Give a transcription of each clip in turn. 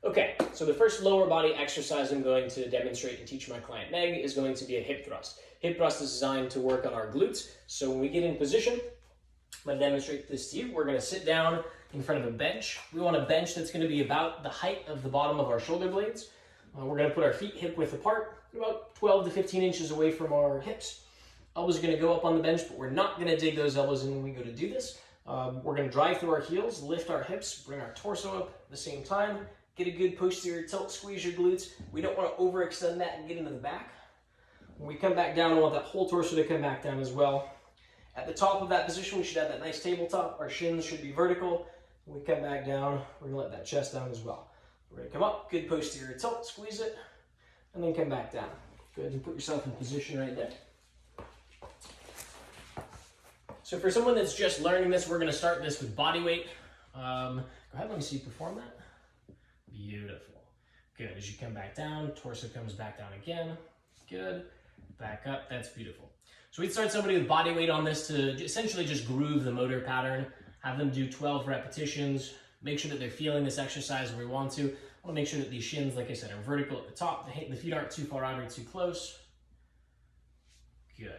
Okay, so the first lower body exercise I'm going to demonstrate and teach my client Meg is going to be a hip thrust. Hip thrust is designed to work on our glutes. So when we get in position, I'm going to demonstrate this to you. We're going to sit down in front of a bench. We want a bench that's going to be about the height of the bottom of our shoulder blades. We're going to put our feet hip width apart, about 12 to 15 inches away from our hips. Elbows are going to go up on the bench, but we're not going to dig those elbows in when we go to do this. We're going to drive through our heels, lift our hips, bring our torso up at the same time. Get a good posterior tilt, squeeze your glutes. We don't want to overextend that and get into the back. When we come back down, I want that whole torso to come back down as well. At the top of that position, we should have that nice tabletop. Our shins should be vertical. When we come back down, we're going to let that chest down as well. We're going to come up, good posterior tilt, squeeze it, and then come back down. Go ahead and put yourself in position right there. So for someone that's just learning this, we're going to start this with body weight. Go ahead, let me see you perform that. Beautiful. Good. As you come back down, torso comes back down again. Good. Back up. That's beautiful. So we'd start somebody with body weight on this to essentially just groove the motor pattern, have them do 12 repetitions, make sure that they're feeling this exercise where we want to. I want to make sure that these shins, like I said, are vertical at the top. The feet aren't too far out or too close. Good.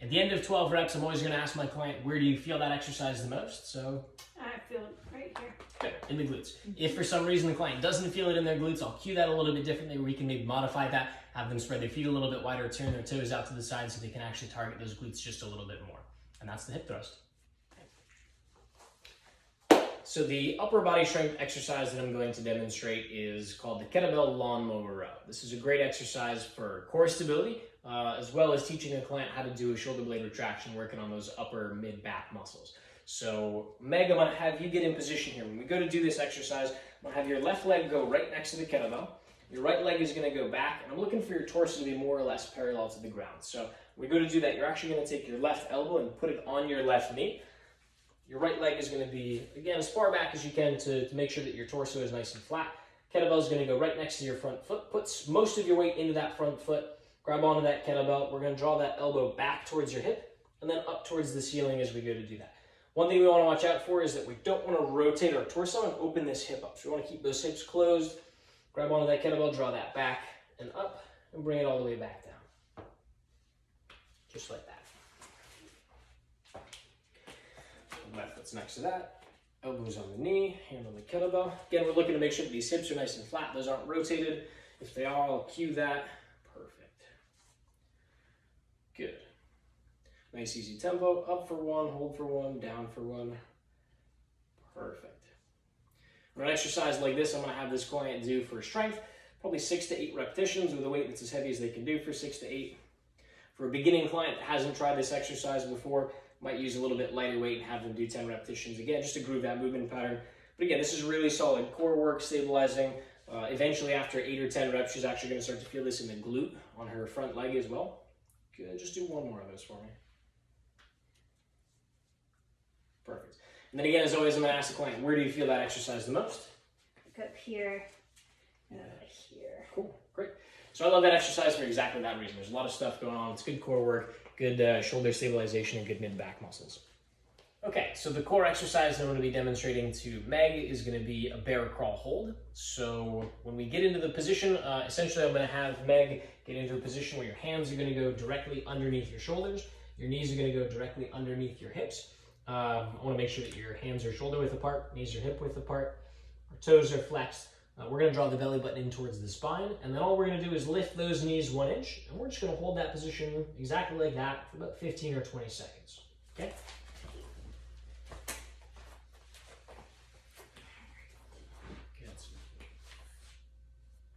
At the end of 12 reps, I'm always going to ask my client, where do you feel that exercise the most? So I feel it right here. Good, in the glutes. If for some reason the client doesn't feel it in their glutes, I'll cue that a little bit differently where we can maybe modify that, have them spread their feet a little bit wider, turn their toes out to the side so they can actually target those glutes just a little bit more. And that's the hip thrust. So the upper body strength exercise that I'm going to demonstrate is called the kettlebell lawnmower row. This is a great exercise for core stability, as well as teaching a client how to do a shoulder blade retraction, working on those upper mid-back muscles. So Meg, I'm going to have you get in position here. When we go to do this exercise, I'm going to have your left leg go right next to the kettlebell. Your right leg is going to go back, and I'm looking for your torso to be more or less parallel to the ground. So when we go to do that, you're actually going to take your left elbow and put it on your left knee. Your right leg is going to be, again, as far back as you can to make sure that your torso is nice and flat. Kettlebell is going to go right next to your front foot. Put most of your weight into that front foot. Grab onto that kettlebell. We're going to draw that elbow back towards your hip and then up towards the ceiling as we go to do that. One thing we want to watch out for is that we don't want to rotate our torso and open this hip up. So we want to keep those hips closed. Grab onto that kettlebell, draw that back and up, and bring it all the way back down. Just like that. Left foot's next to that. Elbows on the knee, hand on the kettlebell. Again, we're looking to make sure that these hips are nice and flat. Those aren't rotated. If they are, I'll cue that. Perfect. Good. Nice easy tempo. Up for one, hold for one, down for one. Perfect. For an exercise like this, I'm going to have this client do for strength, probably 6 to 8 repetitions with a weight that's as heavy as they can do for 6 to 8. For a beginning client that hasn't tried this exercise before, might use a little bit lighter weight and have them do 10 repetitions. Again, just to groove that movement pattern. But again, this is really solid core work, stabilizing. Eventually, after 8 or 10 reps, she's actually going to start to feel this in the glute on her front leg as well. Good. Just do one more of those for me. Perfect. And then again, as always, I'm going to ask the client, where do you feel that exercise the most? Like up here and here. Cool. Great. So I love that exercise for exactly that reason. There's a lot of stuff going on. It's good core work, good shoulder stabilization, and good mid-back muscles. Okay, so the core exercise that I'm going to be demonstrating to Meg is going to be a bear crawl hold. So when we get into the position, essentially I'm going to have Meg get into a position where your hands are going to go directly underneath your shoulders. Your knees are going to go directly underneath your hips. I want to make sure that your hands are shoulder width apart, knees are hip width apart, our toes are flexed. We're going to draw the belly button in towards the spine, and then all we're going to do is lift those knees 1 inch, and we're just going to hold that position exactly like that for about 15 or 20 seconds. Okay? Good.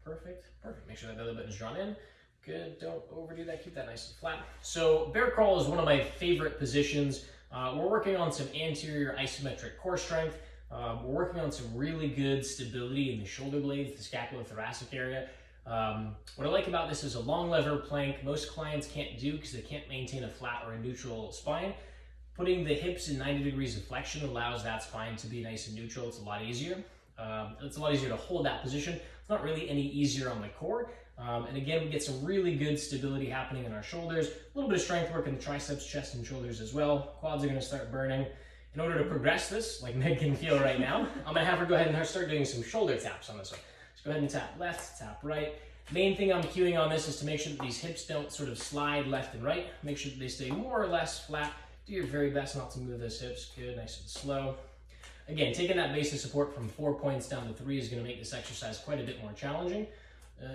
Perfect. Perfect. Make sure that belly button is drawn in. Good. Don't overdo that. Keep that nice and flat. So bear crawl is one of my favorite positions. We're working on some anterior isometric core strength. We're working on some really good stability in the shoulder blades, the scapulothoracic area. What I like about this is a long lever plank. Most clients can't do because they can't maintain a flat or a neutral spine. Putting the hips in 90 degrees of flexion allows that spine to be nice and neutral. It's a lot easier. It's a lot easier to hold that position. It's not really any easier on the core. And again, we get some really good stability happening in our shoulders. A little bit of strength work in the triceps, chest, and shoulders as well. Quads are going to start burning. In order to progress this, like Meg can feel right now, I'm going to have her go ahead and start doing some shoulder taps on this one. So Go ahead and tap left, tap right. Main thing I'm cueing on this is to make sure that these hips don't sort of slide left and right. Make sure that they stay more or less flat. Do your very best not to move those hips. Good, nice and slow. Again, taking that base of support from 4 points down to 3 is going to make this exercise quite a bit more challenging.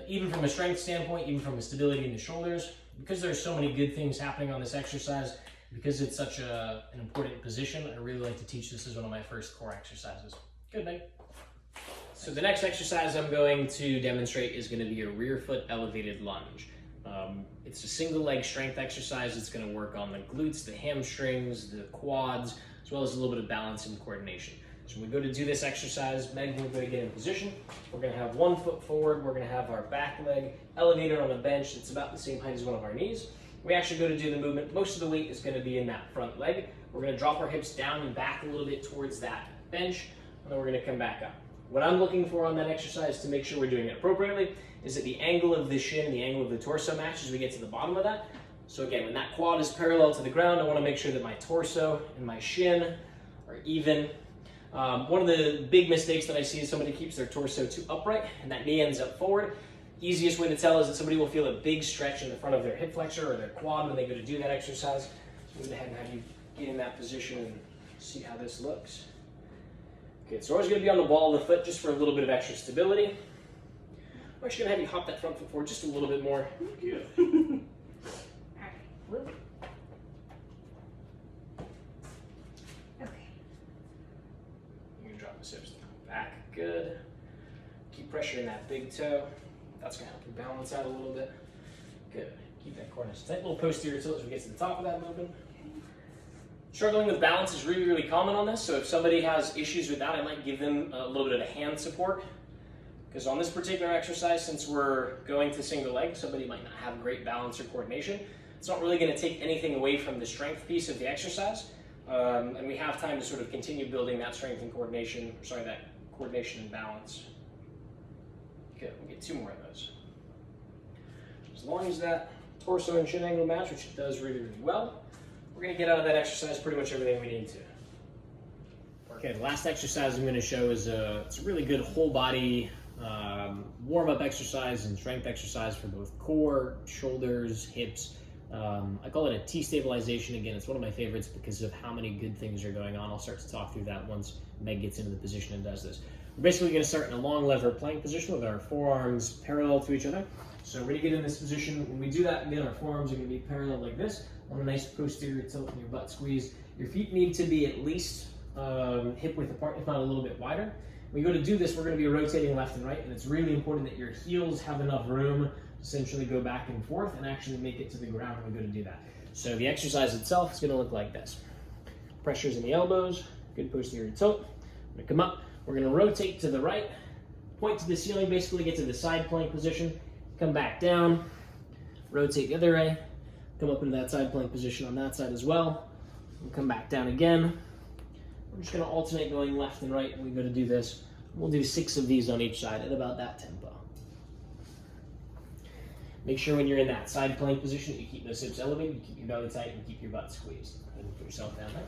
Even from a strength standpoint, even from a stability in the shoulders, because there's so many good things happening on this exercise, because it's such an important position, I really like to teach this as one of my first core exercises. Good, Meg. So the next exercise I'm going to demonstrate is going to be a rear foot elevated lunge. It's a single leg strength exercise. It's going to work on the glutes, the hamstrings, the quads, as well as a little bit of balance and coordination. So when we go to do this exercise, Meg, we're going to get in position. We're going to have 1 foot forward. We're going to have our back leg elevated on a bench that's about the same height as one of our knees. We actually go to do the movement. Most of the weight is going to be in that front leg. We're going to drop our hips down and back a little bit towards that bench, and then we're going to come back up. What I'm looking for on that exercise to make sure we're doing it appropriately is that the angle of the shin and the angle of the torso match as we get to the bottom of that. So again, when that quad is parallel to the ground, I want to make sure that my torso and my shin are even. One of the big mistakes that I see is somebody keeps their torso too upright and that knee ends up forward. Easiest way to tell is that somebody will feel a big stretch in the front of their hip flexor or their quad when they go to do that exercise. So I'm going to go ahead and have you get in that position and see how this looks. Good, so we're always going to be on the ball of the foot just for a little bit of extra stability. I'm actually going to have you hop that front foot forward just a little bit more. Good. Alright. Okay. You're going to drop the hips back. Good. Keep pressuring that big toe. That's going to help you balance out a little bit. Good. Keep that core nice. Tight little posterior tilt as we get to the top of that movement. Struggling with balance is really, really common on this, so if somebody has issues with that, I might give them a little bit of hand support. Because on this particular exercise, since we're going to single leg, somebody might not have great balance or coordination. It's not really going to take anything away from the strength piece of the exercise, and we have time to sort of continue building that strength and coordination, that coordination and balance. Good, we'll get 2 more of those. As long as that torso and shin angle match, which it does really, really well, we're going to get out of that exercise pretty much everything we need to. Okay, the last exercise I'm going to show is it's a really good whole body warm-up exercise and strength exercise for both core, shoulders, hips. I call it a T-stabilization. Again, it's one of my favorites because of how many good things are going on. I'll start to talk through that once Meg gets into the position and does this. We're basically going to start in a long lever plank position with our forearms parallel to each other. So we're going to get in this position. When we do that, again, our forearms are going to be parallel like this. On a nice posterior tilt and your butt squeeze. Your feet need to be at least hip width apart, if not a little bit wider. When we go to do this, we're going to be rotating left and right, and it's really important that your heels have enough room to essentially go back and forth and actually make it to the ground when we go to do that. So the exercise itself is going to look like this. Pressures in the elbows, good posterior tilt. We're going to come up, we're going to rotate to the right, point to the ceiling, basically get to the side plank position, come back down, rotate the other way, come up into that side plank position on that side as well. We'll come back down again. We're just going to alternate going left and right when we go to do this. We'll do 6 of these on each side at about that tempo. Make sure when you're in that side plank position that you keep those hips elevated, you keep your belly tight, and keep your butt squeezed. And put yourself down there.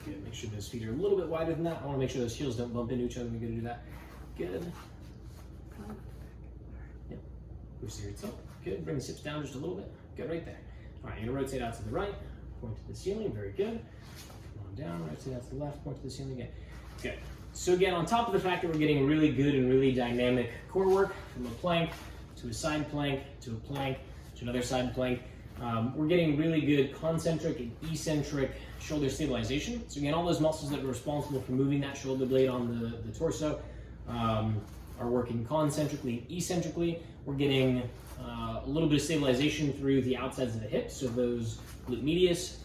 Good. Make sure those feet are a little bit wider than that. I want to make sure those heels don't bump into each other when we go to do that. Good. Yep. Posterior tilt. Good. Bring the hips down just a little bit. Good, right there. All right, you're going to rotate out to the right, point to the ceiling. Very good. Come on down, rotate out to the left, point to the ceiling again. Good. So again, on top of the fact that we're getting really good and really dynamic core work from a plank to a side plank to a plank to another side plank, we're getting really good concentric and eccentric shoulder stabilization. So again, all those muscles that are responsible for moving that shoulder blade on the torso are working concentrically and eccentrically. We're getting a little bit of stabilization through the outsides of the hips, so those glute medius.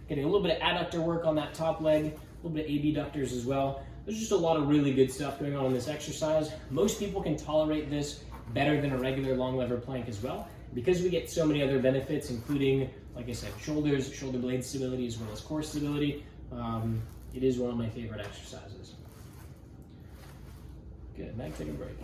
Getting a little bit of adductor work on that top leg, a little bit of abductors as well. There's just a lot of really good stuff going on in this exercise. Most people can tolerate this better than a regular long lever plank as well, because we get so many other benefits, including, like I said, shoulders, shoulder blade stability, as well as core stability. It is one of my favorite exercises. Good, Meg, take a break.